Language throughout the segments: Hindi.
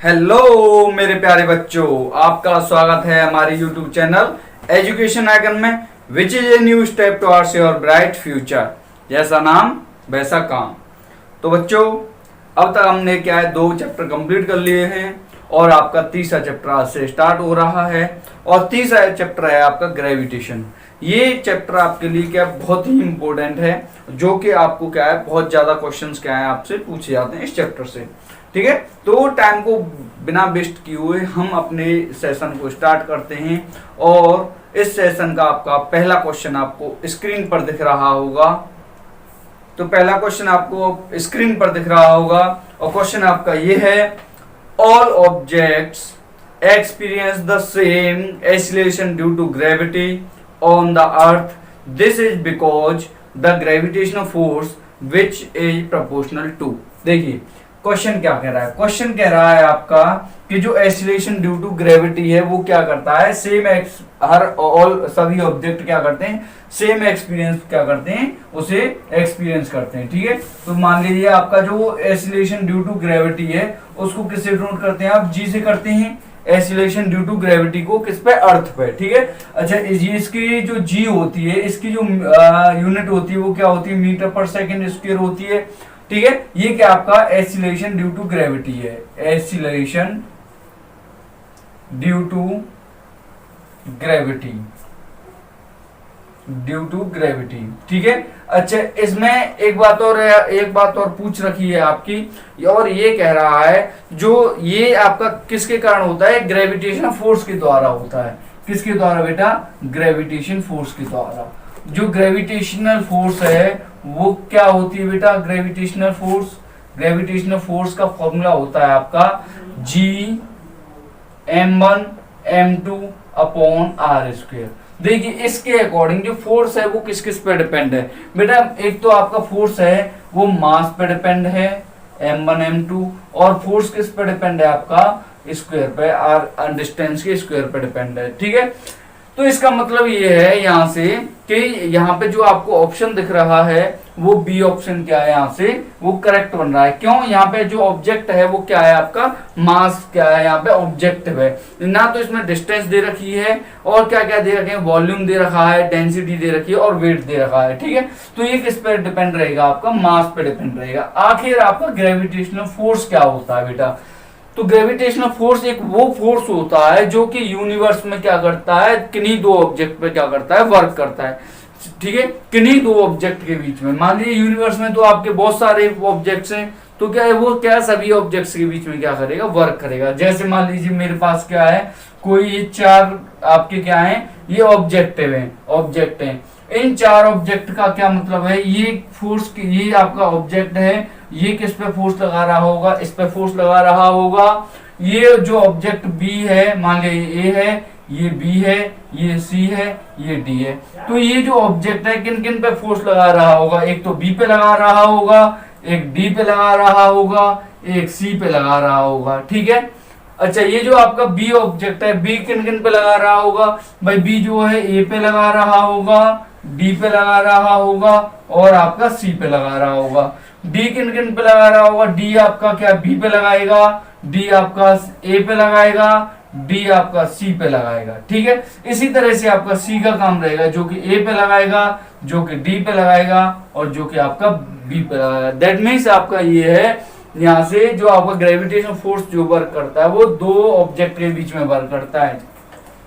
हेलो मेरे प्यारे बच्चों, आपका स्वागत है हमारे YouTube चैनल एजुकेशन आइकन में, which is a new step towards your bright future. जैसा नाम वैसा काम। तो बच्चों, अब तक हमने क्या है 2 चैप्टर कंप्लीट कर लिए हैं और आपका तीसरा चैप्टर आज से स्टार्ट हो रहा है। और तीसरा चैप्टर है आपका ग्रेविटेशन। ये चैप्टर आपके लिए क्या बहुत ही इंपॉर्टेंट है, जो कि आपको क्या है बहुत ज्यादा क्वेश्चंस क्या है आपसे पूछे जाते हैं इस चैप्टर से। ठीक है, तो टाइम को बिना वेस्ट किए हुए हम अपने सेशन को स्टार्ट करते हैं। और इस सेशन का आपका पहला क्वेश्चन आपको स्क्रीन पर दिख रहा होगा। तो पहला क्वेश्चन आपको स्क्रीन पर दिख रहा होगा और क्वेश्चन आपका ये है, all objects experience the same acceleration due to gravity on the earth. This is because the gravitational force which is proportional to. देखिए क्वेश्चन क्या कह रहा है। क्वेश्चन कह रहा है आपका कि जो एक्सीलरेशन ड्यू टू ग्रेविटी है वो क्या करता है, सभी ऑब्जेक्ट क्या करते हैं, सेम एक्सपीरियंस क्या करते हैं, उसे एक्सपीरियंस करते हैं। ठीक है, तो मान लीजिए आपका जो एक्सीलरेशन ड्यू टू ग्रेविटी है उसको किससे डिनोट करते हैं, आप जी से करते हैं। एक्सीलरेशन ड्यू टू ग्रेविटी को किस पे, अर्थ पे। ठीक है, अच्छा ये इसकी जो जी होती है, इसकी जो यूनिट होती है वो क्या होती है, मीटर पर सेकेंड स्क्वायर होती है। ठीक है, ये क्या आपका एक्सीलरेशन ड्यू टू ग्रेविटी है, acceleration due to gravity, due to gravity. ठीक है, अच्छा इसमें एक बात और पूछ रखी है आपकी, और ये कह रहा है जो ये आपका किसके कारण होता है, ग्रेविटेशन फोर्स के द्वारा होता है। किसके द्वारा बेटा, ग्रेविटेशन फोर्स के द्वारा। जो ग्रेविटेशनल फोर्स है वो क्या होती है बेटा, ग्रेविटेशनल फोर्स का फॉर्मूला होता है आपका G(m1m2) अपॉन r स्क्वायर। देखिए इसके अकॉर्डिंग जो फोर्स है वो किस किस पे डिपेंड है बेटा, एक तो आपका फोर्स है वो मास पे डिपेंड है m1 m2, और फोर्स किस पे डिपेंड है आपका, स्क्वायर पे, r डिस्टेंस के स्क्वायर पे डिपेंड है। ठीक है, तो इसका मतलब ये है यहाँ से कि यहाँ पे जो आपको ऑप्शन दिख रहा है वो बी ऑप्शन क्या है, यहाँ से वो करेक्ट बन रहा है। क्यों, यहाँ पे जो ऑब्जेक्ट है वो क्या है आपका, मास क्या है, यहाँ पे ऑब्जेक्टिव है ना, तो इसमें डिस्टेंस दे रखी है और क्या क्या दे रखे हैं, वॉल्यूम दे रखा है, डेंसिटी दे रखी है और वेट दे रखा है। ठीक है, तो ये किस पे डिपेंड रहेगा, आपका मास पे डिपेंड रहेगा। आखिर आपका ग्रेविटेशनल फोर्स क्या होता है बेटा, तो ग्रेविटेशनल फोर्स एक वो फोर्स होता है जो कि यूनिवर्स में क्या करता है, किन्हीं 2 ऑब्जेक्ट पे क्या करता है, वर्क करता है। ठीक है, किन्हीं 2 ऑब्जेक्ट के बीच में, मान लीजिए यूनिवर्स में तो आपके बहुत सारे ऑब्जेक्ट्स हैं, तो क्या है वो क्या सभी ऑब्जेक्ट्स के बीच में क्या करेगा, वर्क करेगा। जैसे मान लीजिए मेरे पास क्या है, कोई 4 आपके क्या है, ये ऑब्जेक्ट हैं। इन 4 ऑब्जेक्ट का क्या मतलब है, ये फोर्स, ये आपका ऑब्जेक्ट है, ये किस पे फोर्स लगा रहा होगा, इस पे फोर्स लगा रहा होगा। ये जो ऑब्जेक्ट बी है, मान लीजिए ए है, ये बी है, ये सी है, ये डी है, तो ये जो ऑब्जेक्ट है किन किन पे फोर्स लगा रहा होगा, एक तो बी पे लगा रहा होगा, एक डी पे लगा रहा होगा, एक सी पे लगा रहा होगा। ठीक है, अच्छा ये जो आपका बी ऑब्जेक्ट है, बी किन किन पे लगा रहा होगा भाई, बी जो है ए पे लगा रहा होगा, डी पे लगा रहा होगा और आपका सी पे लगा रहा होगा। डी किन किन पे लगा रहा होगा, डी आपका क्या बी पे लगाएगा, डी आपका ए पे लगाएगा, डी आपका सी पे लगाएगा। ठीक है, इसी तरह से आपका सी का काम रहेगा, जो कि ए पे लगाएगा, जो कि डी पे लगाएगा और जो कि आपका बी पे लगाएगा। दैट मीन्स आपका ये है, यहाँ से जो आपका ग्रेविटेशन फोर्स जो वर्क करता है वो 2 ऑब्जेक्ट के बीच में वर्क करता है।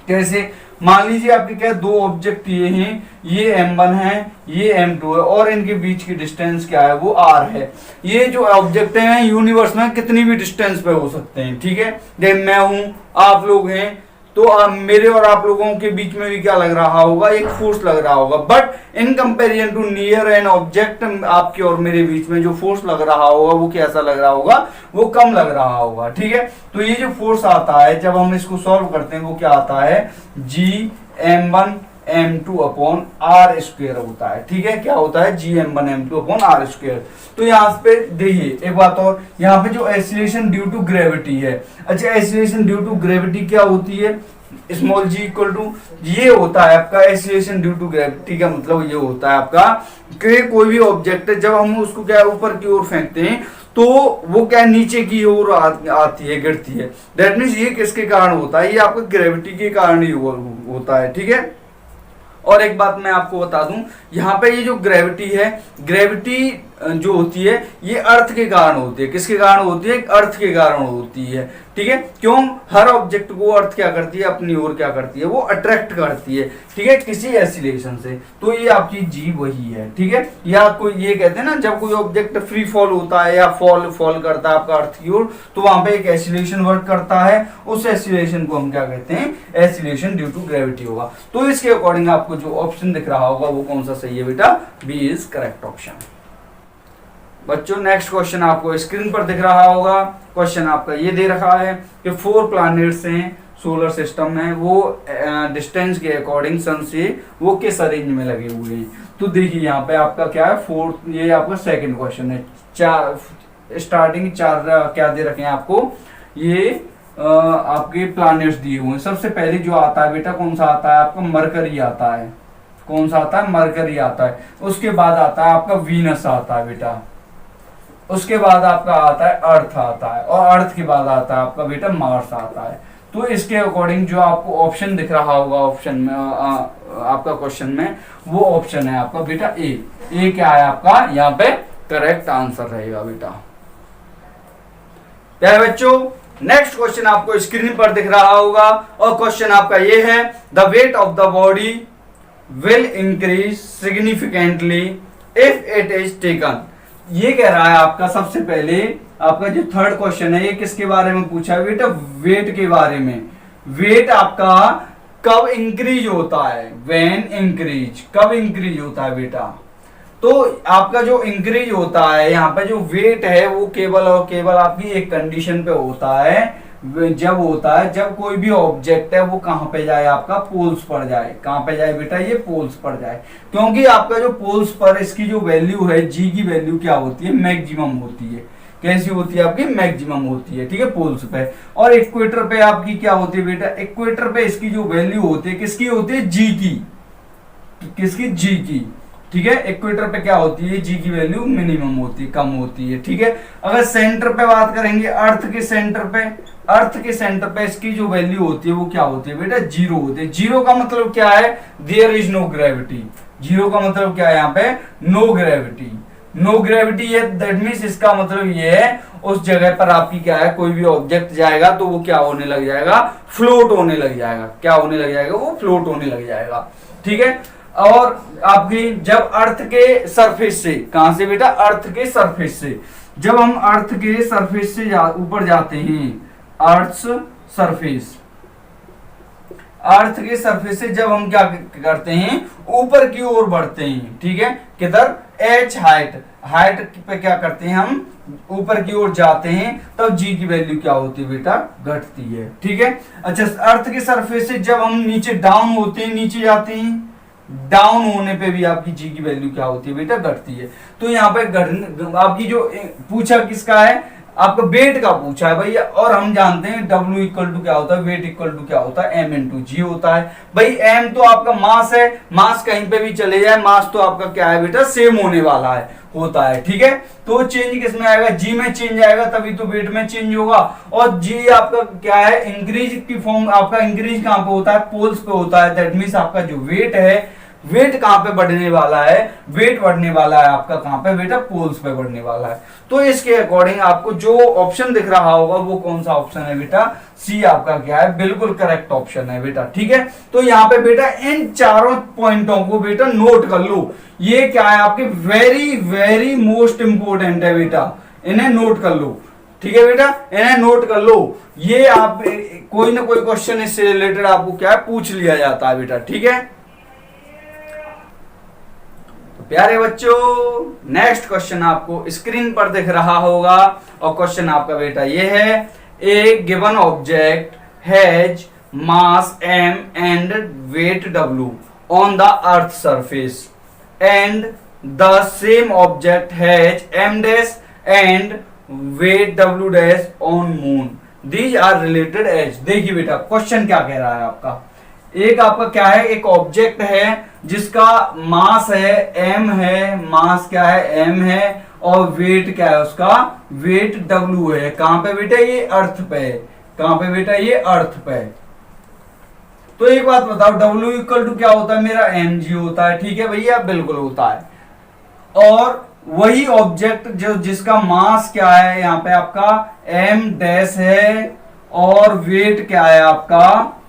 कैसे, मान लीजिए आपके क्या 2 ऑब्जेक्ट ये हैं, ये m1 है, ये m2 है, और इनके बीच की डिस्टेंस क्या है, वो r है। ये जो ऑब्जेक्ट हैं यूनिवर्स में कितनी भी डिस्टेंस पे हो सकते हैं। ठीक है, जैसे मैं हूं, आप लोग हैं, तो मेरे और आप लोगों के बीच में भी क्या लग रहा होगा, एक फोर्स लग रहा होगा, but in comparison to near an object आपके और मेरे बीच में जो फोर्स लग रहा होगा वो कैसा लग रहा होगा, वो कम लग रहा होगा। ठीक है, तो ये जो फोर्स आता है जब हम इसको सॉल्व करते हैं वो क्या आता है, Gm1m2 अपॉन r स्क्वायर होता है। ठीक है, क्या होता है, Gm1m2 अपॉन r स्क्वायर। तो यहाँ पे देखिए एक बात और, यहाँ पे जो एक्सीलरेशन ड्यू टू ग्रेविटी है, अच्छा एक्सीलरेशन ड्यू टू ग्रेविटी क्या होती है, स्मॉल जी इक्वल टू, ये होता है आपका एक्सीलरेशन ड्यू टू ग्रेविटी का मतलब ये होता है आपका कि कोई भी ऑब्जेक्ट है जब हम उसको क्या ऊपर की ओर फेंकते हैं तो वो क्या नीचे की ओर आती है, गिरती है। दैट मीन्स ये किसके कारण होता है, ये आपको ग्रेविटी के कारण ही होता है, ठीक है। और एक बात मैं आपको बता दूं, यहाँ पे ये जो ग्रेविटी है, ग्रेविटी जो होती है ये अर्थ के कारण होती है। किसके कारण होती है, अर्थ के कारण होती है, ठीक है। क्यों, हर ऑब्जेक्ट को अर्थ क्या करती है, अपनी ओर क्या करती है, वो अट्रैक्ट करती है, ठीक है, किसी एसिलेशन से। तो ये आपकी जी वही है, ठीक है। या कोई ये कहते हैं ना, जब कोई ऑब्जेक्ट फ्री फॉल होता है या फॉल करता है आपका अर्थ की ओर, तो वहां पे एक एसिलेशन वर्क करता है, उस एसिलेशन को हम क्या कहते हैं, एसिलेशन ड्यू टू ग्रेविटी होगा। तो इसके अकॉर्डिंग आपको जो ऑप्शन दिख रहा होगा वो कौन सा सही है बेटा, बी इज करेक्ट ऑप्शन। बच्चों नेक्स्ट क्वेश्चन आपको स्क्रीन पर दिख रहा होगा। क्वेश्चन आपका ये दे रखा है कि 4 प्लैनेट्स हैं सोलर सिस्टम में, वो डिस्टेंस के अकॉर्डिंग सन से वो किस अरेंज में लगे हुए हैं। तो देखिए यहाँ पे आपका क्या है, 4, ये आपका सेकंड क्वेश्चन है। स्टार्टिंग 4 क्या दे रखे हैं आपको, ये आपके प्लैनेट्स दिए हुए हैं। सबसे पहले जो आता है बेटा कौन सा आता है, आपका मरकरी आता है। कौन सा आता है, मरकरी आता है। उसके बाद आता है आपका वीनस आता है बेटा। उसके बाद आपका आता है अर्थ आता है, और अर्थ के बाद आता है आपका बेटा मार्स आता है। तो इसके अकॉर्डिंग जो आपको ऑप्शन दिख रहा होगा ऑप्शन में आपका क्वेश्चन में, वो ऑप्शन है आपका बेटा ए क्या है आपका यहाँ पे करेक्ट आंसर रहेगा बेटा। क्या है बच्चों, नेक्स्ट क्वेश्चन आपको स्क्रीन पर दिख रहा होगा, और क्वेश्चन आपका ये है, the weight of the body will increase significantly if it is taken. ये कह रहा है आपका, सबसे पहले आपका जो थर्ड क्वेश्चन है ये किसके बारे में पूछा है बेटा, वेट के बारे में। वेट आपका कब इंक्रीज होता है, व्हेन इंक्रीज, कब इंक्रीज होता है बेटा। तो आपका जो इंक्रीज होता है यहाँ पे जो वेट है वो केवल और केवल आपकी एक कंडीशन पे होता है, जब होता है जब कोई भी ऑब्जेक्ट है वो कहां पे जाए, आपका पोल्स पर जाए। कहां पे जाए बेटा, ये पोल्स पर जाए। क्योंकि आपका जो पोल्स पर इसकी जो वैल्यू है, जी की वैल्यू क्या होती है, मैक्सिमम होती है। कैसी होती है आपकी, मैक्सिमम होती है, ठीक है, पोल्स पे। और इक्वेटर पे आपकी क्या होती है बेटा, इक्वेटर पे इसकी जो वैल्यू होती है किसकी होती है, जी की। किसकी, जी की, ठीक है। इक्वेटर पे क्या होती है, जी की वैल्यू मिनिमम होती है, कम होती है, ठीक है। अगर सेंटर पे बात करेंगे, अर्थ के सेंटर पे, अर्थ के सेंटर पे इसकी जो वैल्यू होती है वो क्या होती है बेटा, 0 होती है। 0 का मतलब क्या है, देयर इज नो ग्रेविटी। 0 का मतलब क्या है यहाँ पे, नो ग्रेविटी। नो ग्रेविटी है, दैट मीन्स इसका मतलब ये है उस जगह पर आपकी क्या है, कोई भी ऑब्जेक्ट जाएगा तो वो क्या होने लग जाएगा, फ्लोट होने लग जाएगा। क्या होने लग जाएगा, वो फ्लोट होने लग जाएगा, ठीक है। और आपकी जब अर्थ के सरफेस से, कहां से बेटा, अर्थ के सरफेस से, जब हम अर्थ के सरफेस से ऊपर जाते हैं, अर्थ सरफेस, अर्थ के सरफेस से जब हम क्या करते हैं, ऊपर की ओर बढ़ते हैं, ठीक है, किधर, एच हाइट, हाइट पे क्या करते हैं हम, ऊपर की ओर जाते हैं, तब जी की वैल्यू क्या होती है बेटा, घटती है, ठीक है। अच्छा, अर्थ के सरफेस से जब हम नीचे डाउन होते हैं, नीचे जाते हैं, डाउन होने पे भी आपकी जी की वैल्यू क्या होती है बेटा, घटती है। तो यहाँ पे आपकी जो पूछा किसका है, आपका वेट का पूछा है भैया, और हम जानते हैं W इक्वल टू क्या होता है, वेट इक्वल टू क्या होता है, M इंटू जी होता है। भाई M तो आपका मास है, मास कहीं पे भी चले जाए, मास तो आपका क्या है बेटा, सेम होने वाला है, होता है, ठीक है। तो चेंज किस में आएगा, जी में चेंज आएगा, तभी तो वेट में चेंज होगा। और जी आपका क्या है, इंक्रीज की फॉर्म, आपका इंक्रीज कहां पे होता है, पोल्स पे होता है। दैट मीन्स आपका जो वेट है, वेट कहां पे बढ़ने वाला है, वेट बढ़ने वाला है आपका कहां पे बेटा, पोल्स पे बढ़ने वाला है। तो इसके अकॉर्डिंग आपको जो ऑप्शन दिख रहा होगा वो कौन सा ऑप्शन है बेटा, सी आपका क्या है, बिल्कुल करेक्ट ऑप्शन है बेटा, ठीक है। तो यहाँ पे बेटा इन चारों पॉइंटों को बेटा नोट कर लो। ये क्या है आपके वेरी वेरी मोस्ट इंपोर्टेंट है बेटा, इन्हें नोट कर लो, ठीक है बेटा, इन्हें नोट कर लो। ये आप कोई ना कोई क्वेश्चन इससे रिलेटेड आपको क्या है, पूछ लिया जाता है बेटा, ठीक है। प्यारे बच्चों, नेक्स्ट क्वेश्चन आपको स्क्रीन पर दिख रहा होगा, और क्वेश्चन आपका बेटा ये है, a given object has mass m and weight w on the earth surface, and the same object has m dash and weight w dash on moon, these are related as. देखिए बेटा क्वेश्चन क्या कह रहा है आपका, एक आपका क्या है, एक ऑब्जेक्ट है जिसका मास है m है, मास क्या है m है, और वेट क्या है उसका, वेट w है। कहां पे बेटा, ये अर्थ पे है। कहां पे बेटा, ये अर्थ पे है। तो एक बात बताओ, W इक्वल टू क्या होता है मेरा, mg होता है। ठीक है भैया, बिल्कुल होता है। और वही ऑब्जेक्ट जो जिसका मास क्या है यहाँ पे आपका m डैश है, और वेट क्या है आपका,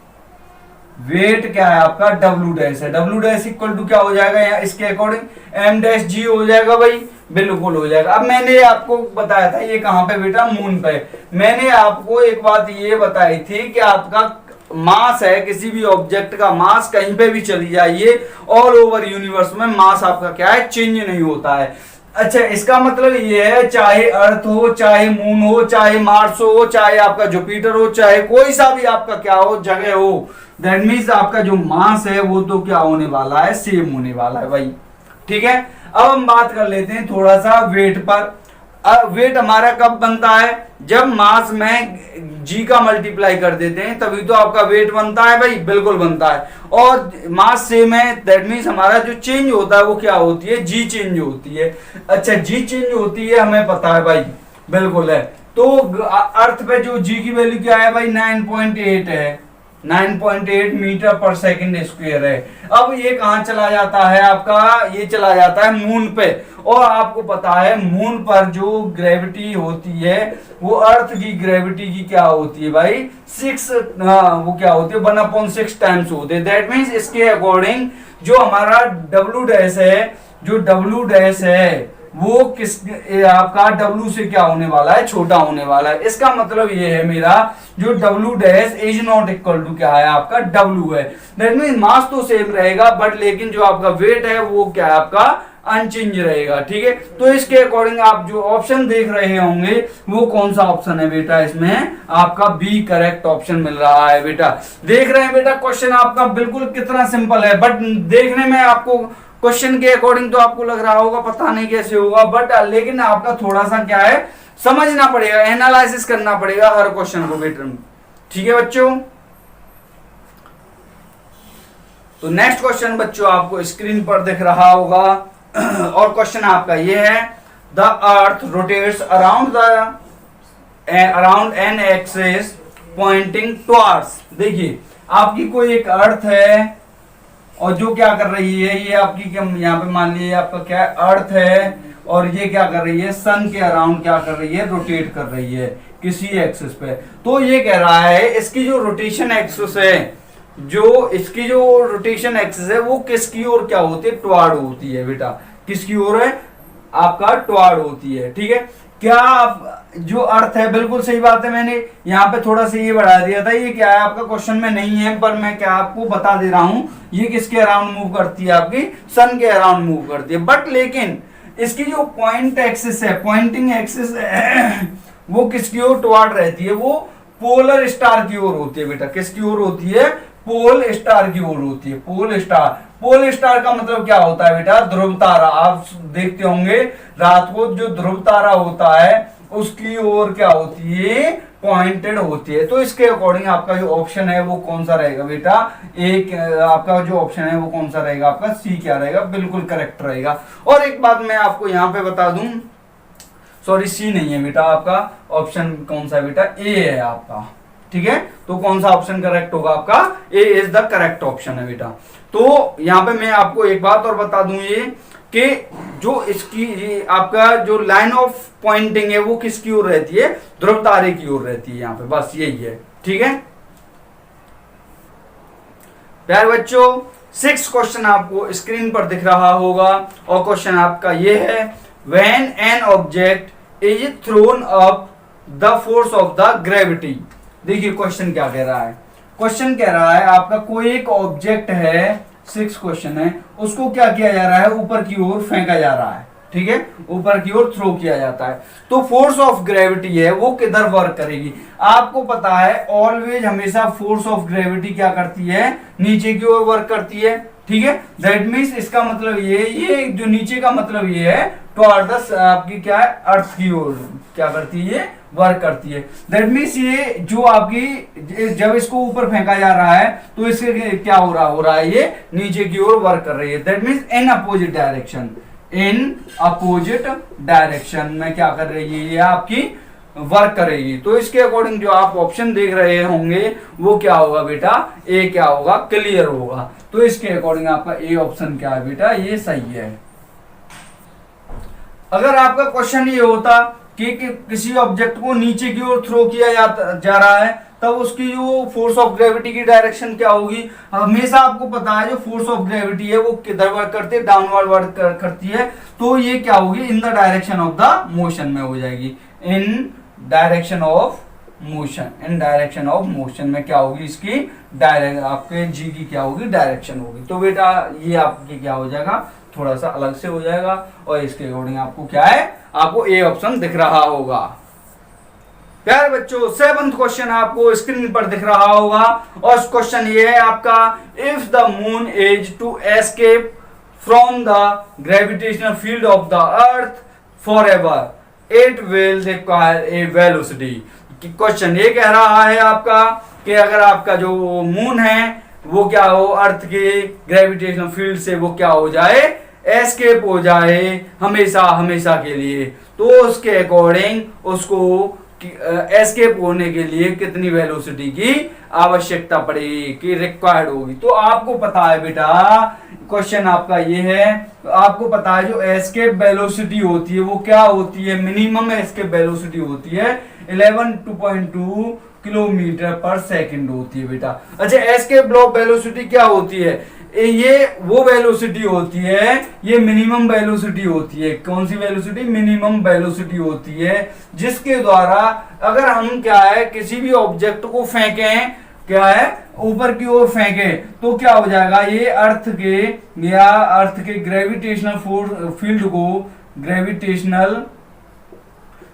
वेट क्या है आपका W डैश है। W डैश इक्वल टू क्या हो जाएगा यहाँ इसके अकॉर्डिंग, m डैश g हो जाएगा भाई, बिल्कुल हो जाएगा। अब मैंने आपको बताया था ये कहां पे बेटा, मून पे। मैंने आपको एक बात ये बताई थी कि आपका मास है, किसी भी ऑब्जेक्ट का मास कहीं पे भी चली जाइए, ऑल ओवर यूनिवर्स में मास आपका क्या है, चेंज नहीं होता है। अच्छा, इसका मतलब ये है चाहे अर्थ हो, चाहे मून हो, चाहे मार्स हो, चाहे आपका जुपिटर हो, चाहे कोई सा भी आपका क्या हो, जगह हो, दैट मीन्स आपका जो मास है वो तो क्या होने वाला है, सेम होने वाला है भाई। ठीक है, अब हम बात कर लेते हैं थोड़ा सा वेट पर। वेट हमारा कब बनता है, जब मास में जी का मल्टीप्लाई कर देते हैं तभी तो आपका वेट बनता है भाई, बिल्कुल बनता है। और मास सेम है, दैट मीन्स हमारा जो चेंज होता है वो क्या होती है, जी चेंज होती है। अच्छा, जी चेंज होती है, हमें पता है भाई, बिल्कुल है। तो अर्थ पे जो जी की वैल्यू क्या है भाई, 9.8 है, 9.8 मीटर पर सेकंड स्क्वायर है। अब ये कहां चला जाता है आपका, ये चला जाता है मून पे। और आपको पता है मून पर जो ग्रेविटी होती है वो अर्थ की ग्रेविटी की क्या होती है भाई, 6 वो क्या होती है 1/6 टाइम्स होते हैं। दैट मीन्स इसके अकॉर्डिंग जो हमारा डब्ल्यू डैश है, जो डब्ल्यू डैश है वो किस आपका W से क्या होने वाला है, छोटा होने वाला है। इसका मतलब ये है मेरा जो W dash is not equal to क्या है आपका W है। दैट मीन मास तो सेम रहेगा बट लेकिन जो आपका वेट है वो क्या है आपका अनचेंज रहेगा। ठीक है, तो इसके अकॉर्डिंग आप जो ऑप्शन देख रहे होंगे वो कौन सा ऑप्शन है बेटा, इसमें आपका बी करेक्ट ऑप्शन मिल रहा है बेटा। देख रहे हैं बेटा, क्वेश्चन आपका बिल्कुल कितना सिंपल है, बट देखने में आपको क्वेश्चन के अकॉर्डिंग तो आपको लग रहा होगा पता नहीं कैसे होगा, बट लेकिन आपका थोड़ा सा क्या है समझना पड़ेगा, एनालिसिस करना पड़ेगा हर क्वेश्चन को बेटा। ठीक है बच्चों, तो नेक्स्ट क्वेश्चन बच्चों आपको स्क्रीन पर दिख रहा होगा और क्वेश्चन आपका ये है, the earth rotates around an axis pointing towards. देखिए आपकी कोई एक अर्थ है और जो क्या कर रही है, ये आपकी यहाँ पे मान लीजिए आपका क्या है अर्थ है, और ये क्या कर रही है सन के अराउंड क्या कर रही है, रोटेट कर रही है किसी एक्सिस पे। तो ये कह रहा है इसकी जो रोटेशन एक्सिस है, जो इसकी जो रोटेशन एक्सिस है वो किसकी ओर क्या होती है, टुवर्ड होती है बेटा। किसकी ओर है आपका, टुवर्ड होती है। ठीक है, क्या आप जो अर्थ है, बिल्कुल सही बात है, मैंने यहाँ पे थोड़ा सा ये बढ़ा दिया था, ये क्या है आपका क्वेश्चन में नहीं है पर मैं क्या आपको बता दे रहा हूं, ये किसके अराउंड मूव करती है, आपकी सन के अराउंड मूव करती है। बट लेकिन इसकी जो पॉइंट एक्सिस है, पॉइंटिंग एक्सिस है वो किसकी ओर टुवर्ड रहती है, वो पोलर स्टार की ओर होती है बेटा। किसकी ओर होती है, पोल स्टार की ओर होती है। पोल स्टार, पोल स्टार का मतलब क्या होता है बेटा, ध्रुव तारा। आप देखते होंगे रात को जो ध्रुव तारा होता है उसकी ओर क्या होती है, पॉइंटेड होती है। तो इसके अकॉर्डिंग आपका जो ऑप्शन है वो कौन सा रहेगा बेटा, एक आपका जो ऑप्शन है वो कौन सा रहेगा, आपका सी क्या रहेगा, बिल्कुल करेक्ट रहेगा। और एक बात मैं आपको यहां पे बता दूं, सॉरी सी नहीं है बेटा, आपका ऑप्शन कौन सा है बेटा, ए है आपका। ठीक है, तो कौन सा ऑप्शन करेक्ट होगा आपका, ए इज द करेक्ट ऑप्शन है बेटा। तो यहां पे मैं आपको एक बात और बता दूं ये कि जो इसकी आपका जो लाइन ऑफ पॉइंटिंग है वो किसकी ओर रहती है, ध्रुव तारे की ओर रहती है यहाँ पे, बस यही है। ठीक है प्यारे बच्चों, 6 क्वेश्चन आपको स्क्रीन पर दिख रहा होगा और क्वेश्चन आपका ये है, when an object is throne up the force of the gravity. देखिए क्वेश्चन क्या कह रहा है, क्वेश्चन कह रहा है आपका कोई एक ऑब्जेक्ट है, 6 क्वेश्चन है, उसको क्या किया जा रहा है, ऊपर की ओर फेंका जा रहा है। ठीक है, ऊपर की ओर थ्रो किया जाता है। तो फोर्स ऑफ ग्रेविटी है वो किधर वर्क करेगी, आपको पता है ऑलवेज हमेशा फोर्स ऑफ ग्रेविटी क्या करती है, नीचे की ओर वर्क करती है। ठीक है। दैट मीन्स इसका मतलब ये जो नीचे का मतलब ये है टुवर्ड द आपकी क्या है अर्थ की ओर क्या करती है, ये वर्क करती है। दैट मीन्स ये जो आपकी जब इसको ऊपर फेंका जा रहा है तो इसके क्या हो रहा है ये नीचे की ओर वर्क कर रही है। That means in opposite direction, in opposite direction में क्या कर रही है ये आपकी वर्क करेगी। तो इसके अकॉर्डिंग जो आप ऑप्शन देख रहे होंगे वो क्या होगा बेटा, ए क्या होगा, क्लियर होगा। तो इसके अकॉर्डिंग आपका ए ऑप्शन क्या है बेटा, ये सही है। अगर आपका क्वेश्चन ये होता कि किसी ऑब्जेक्ट को नीचे की ओर थ्रो किया जा रहा है तब उसकी जो फोर्स ऑफ ग्रेविटी की डायरेक्शन क्या होगी। हमेशा आपको पता है जो फोर्स ऑफ ग्रेविटी है वो किधर वर्क करती है, डाउनवर्ड वर्क करती है। तो ये क्या होगी, in the direction of the motion में हो जाएगी, इन direction of motion. In direction of motion में क्या होगी, इसकी डायरेक्ट आपके जी की क्या होगी, डायरेक्शन होगी। तो बेटा ये आपकी क्या हो जाएगा, थोड़ा सा अलग से हो जाएगा और इसके अकॉर्डिंग आपको क्या है, आपको ए ऑप्शन दिख रहा होगा। प्यारे बच्चों 7th क्वेश्चन आपको स्क्रीन पर दिख रहा होगा और क्वेश्चन ये है आपका, if the moon is to escape from the gravitational field of the earth forever it will require a velocity. Question ये कह रहा है आपका कि अगर आपका जो मून है वो क्या हो, अर्थ के ग्रेविटेशनल फील्ड से वो क्या हो जाए, एस्केप हो जाए हमेशा हमेशा के लिए, तो उसके अकॉर्डिंग उसको एस्केप होने के लिए कितनी वेलोसिटी की आवश्यकता पड़ेगी, कि रिक्वायर्ड होगी। तो आपको पता है बेटा, क्वेश्चन आपका ये है, आपको पता है जो एस्केप वेलोसिटी होती है वो क्या होती है, मिनिमम एस्केप वेलोसिटी होती है 11.2 किलोमीटर पर सेकंड होती है बेटा। अच्छा, एस्केप ब्लॉक वेलोसिटी क्या होती है, ये वो वेलोसिटी होती है, ये मिनिमम वेलोसिटी होती है। कौन सी वेलोसिटी, मिनिमम वेलोसिटी होती है, जिसके द्वारा अगर हम क्या है किसी भी ऑब्जेक्ट को फेंकें, क्या है ऊपर की ओर फेंकें, तो क्या हो जाएगा, ये अर्थ के ग्रेविटेशनल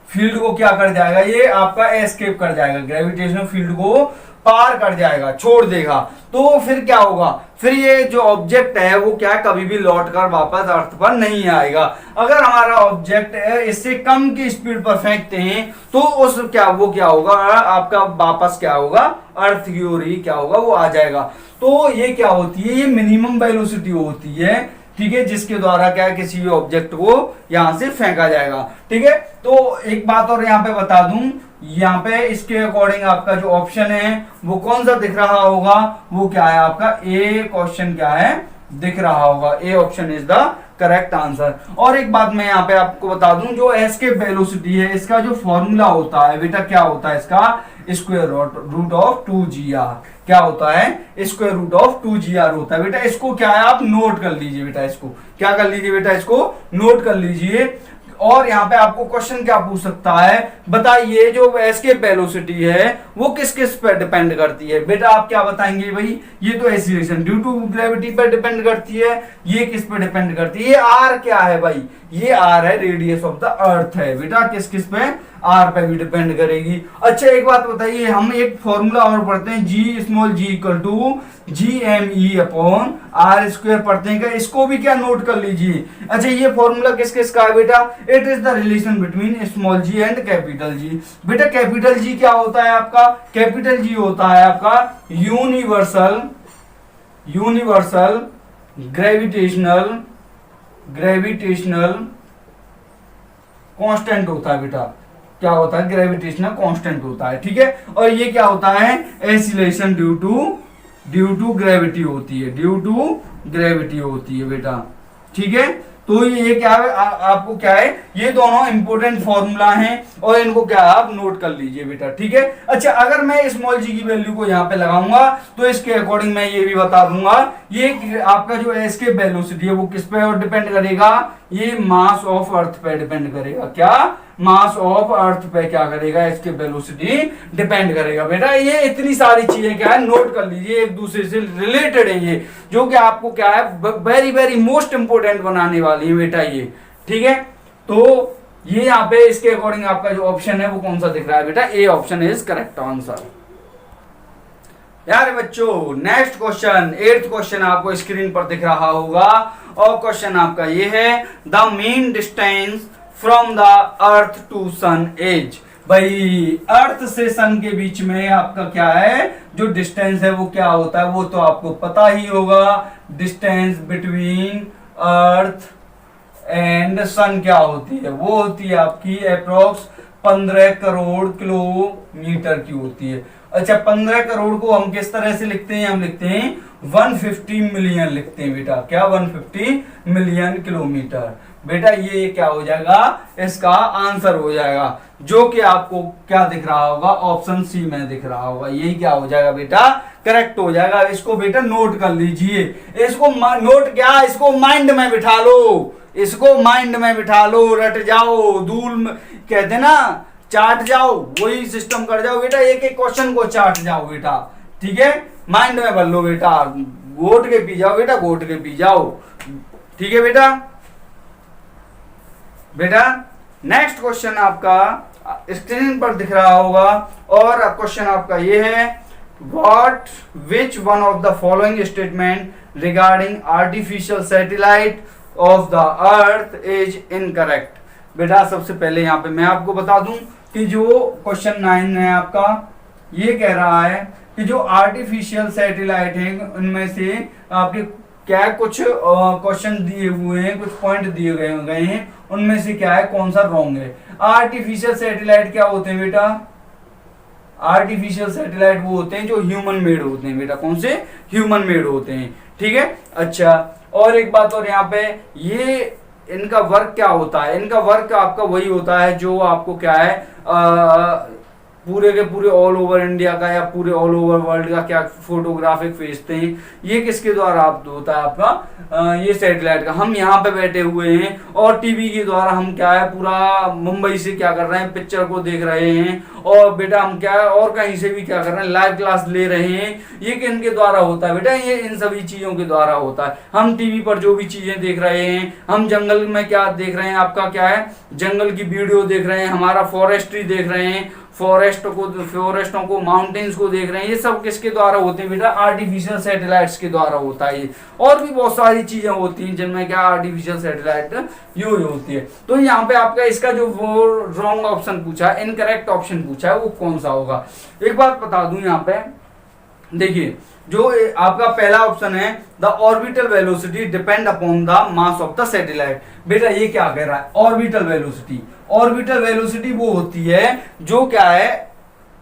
फील्ड को क्या कर जाएगा, ये आपका एस्केप कर जाएगा, ग्रेविटेशनल फील्ड को पार कर जाएगा, छोड़ देगा। तो फिर क्या होगा, फिर ये जो ऑब्जेक्ट है वो क्या कभी भी लौटकर वापस अर्थ पर नहीं आएगा। अगर हमारा ऑब्जेक्ट इससे कम की स्पीड पर फेंकते हैं तो उस वो क्या होगा, आपका वापस क्या होगा, अर्थ की ओर ही क्या होगा, वो आ जाएगा। तो ये क्या होती है, ये मिनिमम वेलोसिटी होती है, ठीक है, जिसके द्वारा क्या है किसी भी ऑब्जेक्ट को यहां से फेंका जाएगा। ठीक है, तो एक बात और यहां पे बता दूं, यहाँ पे इसके अकॉर्डिंग आपका जो ऑप्शन है वो कौन सा दिख रहा होगा, वो क्या है आपका ए क्वेश्चन क्या है दिख रहा होगा, ए option is the correct answer. और एक बात मैं यहाँ पे आपको बता दूं, जो एस्केप वेलोसिटी है इसका जो फॉर्मूला होता है बेटा, क्या होता है इसका, स्क्वायर रूट ऑफ 2gr, क्या होता है, स्क्वायर रूट ऑफ 2gr होता है बेटा। इसको क्या है आप नोट कर लीजिए बेटा, इसको क्या कर लीजिए बेटा, इसको नोट कर लीजिए। और यहाँ पे आपको क्वेश्चन क्या पूछ सकता है, बताइए जो एस्केप वेलोसिटी है वो किस किस पर डिपेंड करती है। बेटा आप क्या बताएंगे भाई, ये तो एक्सीलरेशन ड्यू टू ग्रेविटी पर डिपेंड करती है, ये किस पर डिपेंड करती है, ये आर क्या है भाई, ये आर है रेडियस ऑफ द अर्थ है बेटा, किस किस पे, आर पे भी डिपेंड करेगी। अच्छा एक बात बताइए, हम एक फॉर्मूला और पढ़ते हैं, g small g equal to GME upon r square पढ़ते हैं, क्या इसको भी क्या नोट कर लीजिए। अच्छा ये फॉर्मूला किस किस का है बेटा, it is the relation between small g and capital g. बेटा कैपिटल जी क्या होता है आपका, कैपिटल जी होता है आपका यूनिवर्सल ग्रेविटेशनल कांस्टेंट होता है बेटा, क्या होता है, ग्रेविटेशनल कांस्टेंट होता है। ठीक है, और ये क्या होता है, एक्सीलरेशन ड्यू टू ग्रेविटी होती है बेटा। ठीक है, तो ये क्या है, आपको क्या है, ये दोनों इंपॉर्टेंट फॉर्मूला हैं और इनको क्या है आप नोट कर लीजिए बेटा। ठीक है, अच्छा अगर मैं स्मॉल जी की वैल्यू को यहाँ पे लगाऊंगा तो इसके अकॉर्डिंग मैं ये भी बता दूंगा, ये आपका जो एस्केप वेलोसिटी है वो किस पे डिपेंड करेगा, ये मास ऑफ अर्थ पे डिपेंड करेगा, क्या मास ऑफ अर्थ पे क्या करेगा, एस्केप वेलोसिटी डिपेंड करेगा बेटा। ये इतनी सारी चीजें क्या है नोट कर लीजिए, एक दूसरे से रिलेटेड है ये, जो कि आपको क्या है वेरी वेरी मोस्ट इंपोर्टेंट बनाने वाली है बेटा ये। ठीक है, तो ये यहाँ पे इसके अकॉर्डिंग आपका जो ऑप्शन है वो कौन सा दिख रहा है बेटा, A option is correct answer. यार बच्चों नेक्स्ट क्वेश्चन, 8th क्वेश्चन आपको स्क्रीन पर दिख रहा होगा और क्वेश्चन आपका ये है the mean distance from the earth to sun is. भाई अर्थ से सन के बीच में आपका क्या है जो डिस्टेंस है वो क्या होता है, वो तो आपको पता ही होगा। डिस्टेंस बिटवीन अर्थ एंड सन क्या होती है, वो होती है आपकी अप्रोक्स 15 करोड़ किलोमीटर की होती है। अच्छा 15 करोड़ को हम किस तरह से लिखते हैं, हम लिखते हैं 150 मिलियन लिखते हैं बेटा, क्या 150 मिलियन किलोमीटर। बेटा ये क्या हो जाएगा, इसका आंसर हो जाएगा, जो कि आपको क्या दिख रहा होगा, ऑप्शन सी में दिख रहा होगा। यही क्या हो जाएगा बेटा, करेक्ट हो जाएगा। इसको बेटा नोट कर लीजिए, इसको नोट क्या, इसको माइंड में बिठा लो, इसको माइंड में बिठा लो, रट जाओ, धूल कहते ना चाट जाओ, वही सिस्टम कर जाओ बेटा, एक एक क्वेश्चन को चाट जाओ बेटा, ठीक है। माइंड में भर लो बेटा, घोट के पी जाओ बेटा, घोट के पी जाओ, ठीक है बेटा। बेटा नेक्स्ट क्वेश्चन आपका स्क्रीन पर दिख रहा होगा और क्वेश्चन आपका ये है what which one of the following statement regarding artificial satellite of the earth is incorrect. बेटा सबसे पहले यहाँ पे मैं आपको बता दूं कि जो क्वेश्चन 9 है आपका, ये कह रहा है कि जो आर्टिफिशियल सैटेलाइट है उनमें से आपके क्या कुछ क्वेश्चन दिए हुए हैं, कुछ पॉइंट दिए गए हैं, उनमें से क्या है कौन सा रॉन्ग है। आर्टिफिशियल सैटेलाइट क्या होते हैं बेटा, आर्टिफिशियल सैटेलाइट वो होते हैं जो ह्यूमन मेड होते हैं बेटा, कौन से, ह्यूमन मेड होते हैं, ठीक है। अच्छा और एक बात और यहाँ पे, ये इनका वर्क क्या होता है, इनका वर्क आपका वही होता है जो आपको क्या है पूरे के पूरे ऑल ओवर इंडिया का या पूरे ऑल ओवर वर्ल्ड का क्या फोटोग्राफिक भेजते हैं। ये किसके द्वारा आप होता है आपका ये सैटेलाइट का, हम यहाँ पे बैठे हुए हैं और टीवी के द्वारा हम क्या है पूरा मुंबई से क्या कर रहे हैं, पिक्चर को देख रहे हैं, और बेटा हम क्या है और कहीं से भी क्या कर रहे हैं, लाइव क्लास ले रहे हैं। ये किनके द्वारा होता है बेटा, ये इन सभी चीजों के द्वारा होता है। हम टीवी पर जो भी चीजें देख रहे हैं, हम जंगल में क्या देख रहे हैं, आपका क्या है जंगल की वीडियो देख रहे हैं, हमारा फॉरेस्ट्री देख रहे हैं, फॉरेस्टों को माउंटेन्स को देख रहे हैं, ये सब किसके द्वारा होते हैं बेटा, आर्टिफिशियल सैटेलाइट्स के द्वारा होता है। और भी बहुत सारी चीजें होती हैं जिनमें क्या आर्टिफिशियल सैटेलाइट यूज होती है। तो यहाँ पे आपका इसका जो वो रॉन्ग ऑप्शन पूछा है, इनकरेक्ट ऑप्शन पूछा है, वो कौन सा होगा। एक बात बता दूं यहाँ पे, देखिए जो आपका पहला ऑप्शन है the orbital velocity depend upon the mass of the satellite. बेटा ये क्या कह रहा है, ऑर्बिटल वेलोसिटी, ऑर्बिटल वेलोसिटी वो होती है जो क्या है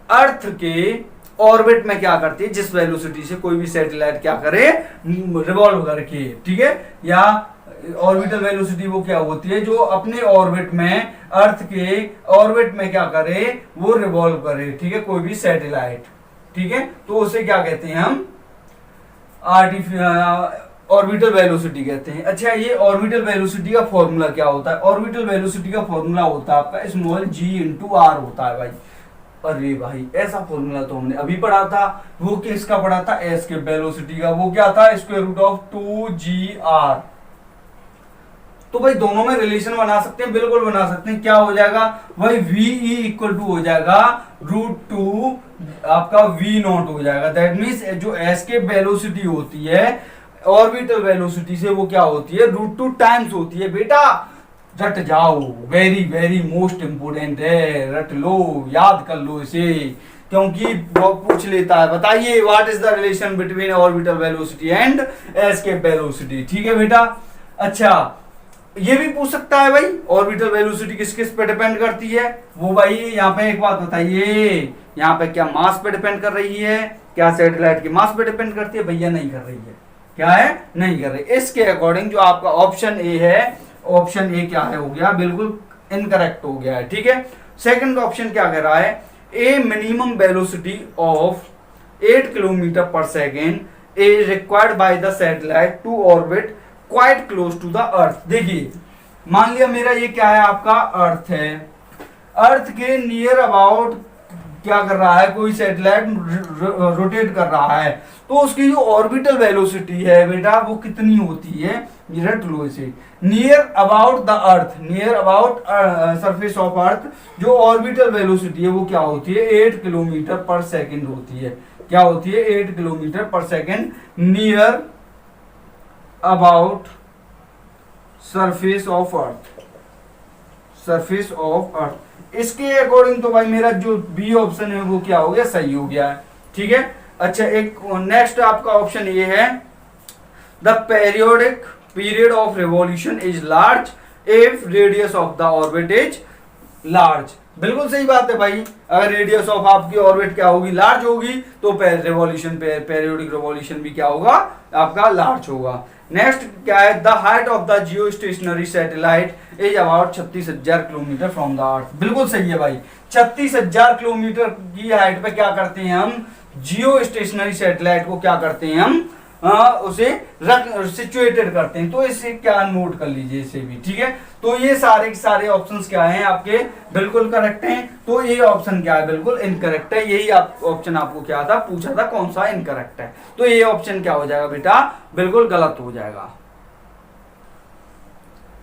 अर्थ के ऑर्बिट में क्या करती है, जिस वेलोसिटी से कोई भी सैटेलाइट क्या करे, रिवॉल्व करके, ठीक है। या ऑर्बिटल वेलोसिटी वो क्या होती है जो अपने ऑर्बिट में, अर्थ के ऑर्बिट में क्या करे, वो रिवॉल्व करे, ठीक है, कोई भी सैटेलाइट, ठीक है। तो उसे क्या कहते हैं हम, ऑर्बिटल वेलोसिटी कहते हैं। अच्छा ये ऑर्बिटल वेलोसिटी का फॉर्मूला क्या होता है, ऑर्बिटल वेलोसिटी का फॉर्मूला होता है आपका स्मॉल g इंटू आर होता है भाई। अरे भाई ऐसा फॉर्मूला तो हमने अभी पढ़ा था, वो किसका पढ़ा था, एस के वेलोसिटी का, वो क्या था स्क्वायर रूट ऑफ 2gr। तो भाई दोनों में रिलेशन बना सकते हैं, बिल्कुल बना सकते हैं। क्या हो जाएगा भाई, वी इक्वल टू हो जाएगा √2 आपका v नॉट हो जाएगा। दैट मीन्स जो एस के वेलोसिटी होती है ऑर्बिटल वेलोसिटी से वो क्या होती है, √2 टाइम्स होती है। बेटा रट जाओ, वेरी वेरी मोस्ट इंपोर्टेंट है, रट लो, याद कर लो इसे, क्योंकि वो पूछ लेता है। बताइए what is the relation between orbital velocity and escape velocity, ठीक है बेटा। अच्छा ये भी पूछ सकता है भाई ऑर्बिटल वेलोसिटी किस किस पे डिपेंड करती है, वो भाई यहाँ पे एक बात बताइए, यहाँ पे क्या मास पे डिपेंड कर रही है, क्या सैटेलाइट के मास पे डिपेंड करती है, भैया नहीं कर रही है, क्या है, नहीं कर रही। इसके अकॉर्डिंग जो आपका ऑप्शन ए है, ऑप्शन ए क्या है, हो गया बिल्कुल इनकरेक्ट हो गया है, ठीक है। सेकंड ऑप्शन क्या कह रहा है, a minimum velocity of 8 kilometre पर second is required by the satellite to orbit quite close to the earth. देखिए मान लिया मेरा ये क्या है, आपका अर्थ है, अर्थ के नियर अबाउट क्या कर रहा है, कोई सैटेलाइट रोटेट कर रहा है, तो उसकी जो ऑर्बिटल वेलोसिटी है बेटा वो कितनी होती है, रट लो इसे, near about the earth, near about surface of earth जो ऑर्बिटल वेलोसिटी है वो क्या होती है, 8 किलोमीटर पर सेकेंड होती है। क्या होती है 8 किलोमीटर पर second near about surface of earth, surface of earth. इसके अकॉर्डिंग तो भाई मेरा जो बी ऑप्शन है वो क्या हो गया, सही हो गया है। ठीक है, अच्छा एक नेक्स्ट आपका ऑप्शन ये है, the periodic period of revolution is large if radius of the orbit is large. बिल्कुल सही बात है भाई, अगर रेडियस ऑफ आपकी ऑर्बिट क्या होगी, लार्ज होगी, तो रिवॉल्यूशन पेरियोडिक रिवॉल्यूशन भी क्या होगा आपका, लार्ज होगा। नेक्स्ट क्या है, the height of the Jio stationery satellite is about 36,000 kilometre from the अर्थ। बिल्कुल सही है भाई, 36,000 किलोमीटर की हाइट पे क्या करते हैं हम, जियो स्टेशनरी सैटेलाइट को क्या करते हैं हम, उसे रख सिचुएटेड करते हैं। तो इसे क्या नोट कर लीजिए इसे भी। ठीक है, तो ये सारे के सारे ऑप्शंस क्या हैं आपके, बिल्कुल करेक्ट हैं। तो ये ऑप्शन क्या है, बिल्कुल इनकरेक्ट है। यही ऑप्शन आपको क्या था, पूछा था कौन सा इनकरेक्ट है, तो ये ऑप्शन क्या हो जाएगा बेटा, बिल्कुल गलत हो जाएगा।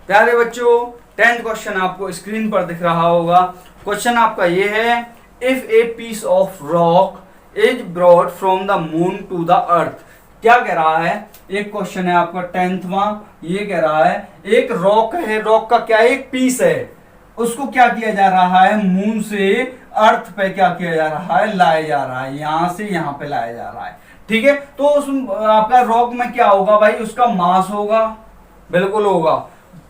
प्यारे बच्चों 10th क्वेश्चन आपको स्क्रीन पर दिख रहा होगा। क्वेश्चन आपका ये है, if a piece of rock is brought from the moon to the earth. क्या कह रहा है, एक क्वेश्चन है आपका 10वां, ये कह रहा है एक रॉक है, रॉक का क्या एक पीस है, उसको क्या किया जा रहा है, मून से अर्थ पे क्या किया जा रहा है, लाया जा रहा है, यहां से यहां पे लाया जा रहा है। ठीक है, तो उस आपका रॉक में क्या होगा भाई, उसका मास होगा, बिल्कुल होगा।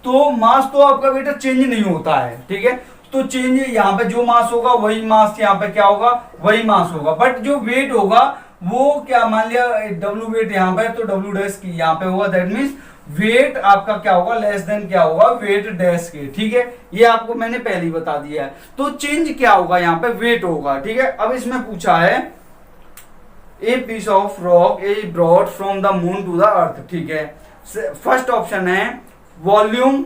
तो मास तो आपका बेटा चेंज नहीं होता है। ठीक है, तो चेंज यहाँ पे जो मास होगा वही मास यहाँ पे क्या होगा, वही मास होगा, बट जो वेट होगा वो क्या, मान लिया डब्ल्यू वेट यहाँ पे, तो डब्ल्यू डैश की यहाँ पे होगा, दैट मीन्स वेट आपका क्या होगा, लेस देन क्या होगा, वेट डैश के। ठीक है, ये आपको मैंने पहले ही बता दिया है। तो चेंज क्या होगा, यहाँ पे वेट होगा। ठीक है, अब इसमें पूछा है a piece of rock is brought from the moon to the earth. ठीक है, फर्स्ट ऑप्शन है volume,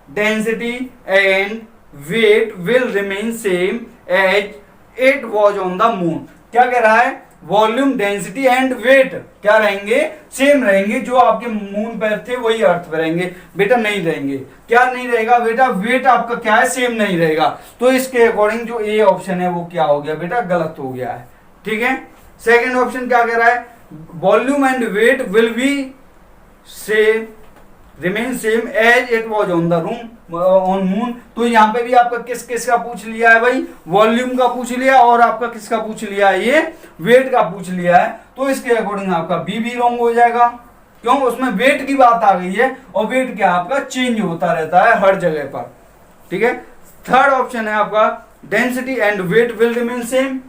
density and weight will remain same as it was on the moon. क्या कह रहा है, वॉल्यूम, डेंसिटी एंड वेट क्या रहेंगे, सेम रहेंगे, जो आपके मून पर थे वही अर्थ पे रहेंगे। बेटा नहीं रहेंगे, क्या नहीं रहेगा बेटा, वेट आपका क्या है, सेम नहीं रहेगा। तो इसके अकॉर्डिंग जो ए ऑप्शन है वो क्या हो गया बेटा, गलत हो गया है। ठीक है, सेकेंड ऑप्शन क्या कह रहा है, volume and weight will be same remain same as it was on the room on moon. तो यहाँ पे भी आपका किस किस का पूछ लिया है भाई, वॉल्यूम का पूछ लिया, और आपका किसका पूछ लिया है, ये वेट का पूछ लिया है। तो इसके अकॉर्डिंग आपका बी भी रॉन्ग हो जाएगा, क्यों, उसमें वेट की बात आ गई है, और वेट क्या आपका चेंज होता रहता है हर जगह पर। ठीक है, थर्ड ऑप्शन है आपका density and weight will remain same.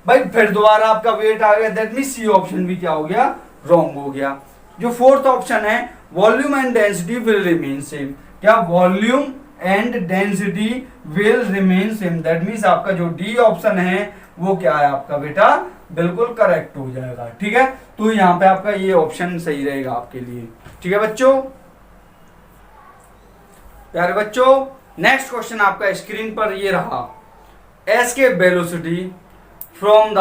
भाई फिर दोबारा आपका वेट आ गया, दैट मीन सी ऑप्शन भी क्या हो गया, रॉन्ग हो गया। जो फोर्थ ऑप्शन है volume and density will remain same, क्या volume and density will remain same, that means आपका जो डी ऑप्शन है वो क्या है आपका बेटा, बिल्कुल करेक्ट हो जाएगा। ठीक है, तो यहाँ पे आपका ये ऑप्शन सही रहेगा आपके लिए। ठीक है बच्चों, प्यारे बच्चों नेक्स्ट क्वेश्चन आपका स्क्रीन पर ये रहा, escape velocity from the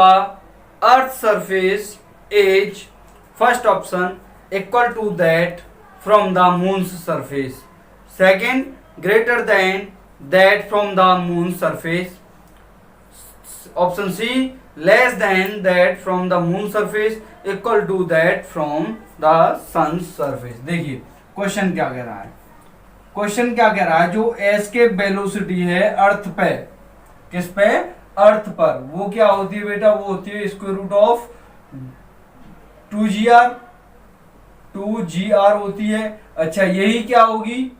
earth surface is, first option equal to that from the moon's surface, second greater than that from the moon's surface, option C less than that from the moon's surface, equal to that from the sun's surface। देखिए क्वेश्चन क्या कह रहा है, क्वेश्चन क्या कह रहा है, जो एस्केप वेलोसिटी है अर्थ पे, किस पे, अर्थ पर, वो क्या होती है बेटा, वो होती है स्क्वायर रूट ऑफ 2gr होती है। अच्छा यही क्या होगी,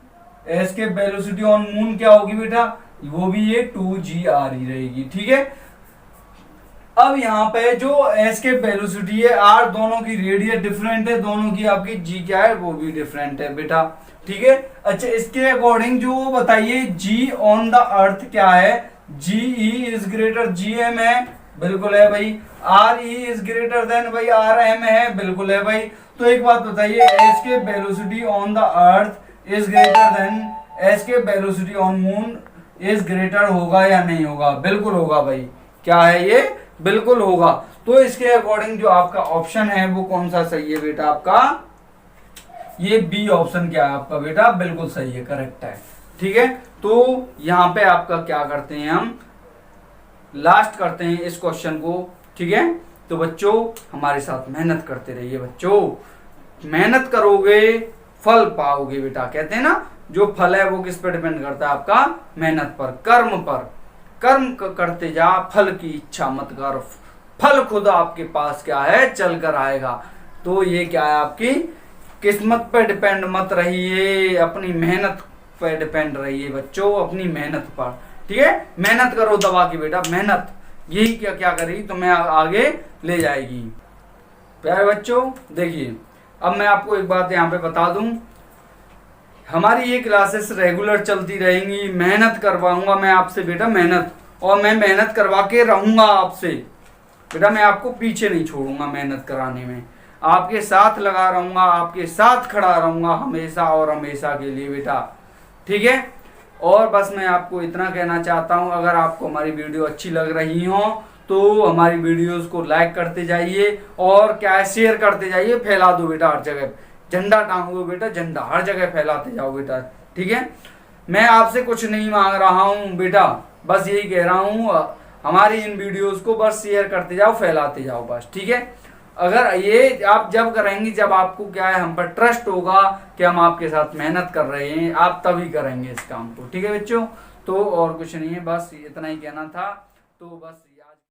एस्केप वेलोसिटी ऑन मून क्या होगी बेटा, वो भी ये 2gr ही रहेगी। ठीक है, अब यहाँ पे जो एस्केप वेलोसिटी है आर, दोनों की रेडियस डिफरेंट है, दोनों की आपकी जी क्या है वो भी डिफरेंट है बेटा। ठीक है, अच्छा इसके अकॉर्डिंग जो बताइए जी ऑन द अर्थ क्या है, g e is greater g m है, बिल्कुल है भाई, r e is greater than भाई आर एम है, बिल्कुल है भाई। तो एक बात बताइए, escape velocity on the earth is greater than escape velocity on moon is greater होगा या नहीं होगा, बिल्कुल होगा भाई, क्या है ये, बिल्कुल होगा। तो इसके अकॉर्डिंग जो आपका ऑप्शन है वो कौन सा सही है बेटा, आपका ये बी ऑप्शन क्या है आपका बेटा, बिल्कुल सही है, करेक्ट है। ठीक है, तो यहाँ पे आपका क्या करते हैं हम, लास्ट करते हैं इस क्वेश्चन को। ठीक है, तो बच्चों हमारे साथ मेहनत करते रहिए बच्चों, मेहनत करोगे फल पाओगे बेटा। कहते हैं ना जो फल है वो किस पे डिपेंड करता है, आपका मेहनत पर, कर्म पर। कर्म करते जा, फल की इच्छा मत कर, फल खुद आपके पास क्या है चल कर आएगा। तो ये क्या है, आपकी किस्मत पे डिपेंड मत रहिए, अपनी मेहनत पे डिपेंड रहिए बच्चों, अपनी मेहनत पर। ठीक है, मेहनत करो दबा के बेटा, मेहनत यही क्या क्या करेगी तुम्हें आगे ले जाएगी। प्यारे बच्चों देखिए, अब मैं आपको एक बात यहाँ पे बता दूं, हमारी ये क्लासेस रेगुलर चलती रहेंगी, मेहनत करवाऊंगा मैं आपसे बेटा, मेहनत, और मैं मेहनत करवा के रहूंगा आपसे बेटा, मैं आपको पीछे नहीं छोड़ूंगा मेहनत कराने में, आपके साथ लगा रहूंगा, आपके साथ खड़ा रहूंगा हमेशा और हमेशा के लिए बेटा। ठीक है, और बस मैं आपको इतना कहना चाहता हूं, अगर आपको हमारी वीडियो अच्छी लग रही हो तो हमारी वीडियोस को लाइक करते जाइए और क्या है शेयर करते जाइए, फैला दो बेटा हर जगह, झंडा टांगो बेटा, झंडा हर जगह फैलाते जाओ बेटा। ठीक है, मैं आपसे कुछ नहीं मांग रहा हूं बेटा, बस यही कह रहा हूं, हमारी इन वीडियोस को बस शेयर करते जाओ, फैलाते जाओ बस। ठीक है, अगर ये आप जब करेंगे, जब आपको क्या है हम पर ट्रस्ट होगा कि हम आपके साथ मेहनत कर रहे हैं, आप तभी करेंगे इस काम को। ठीक है बच्चों, तो और कुछ नहीं है, बस इतना ही कहना था, तो बस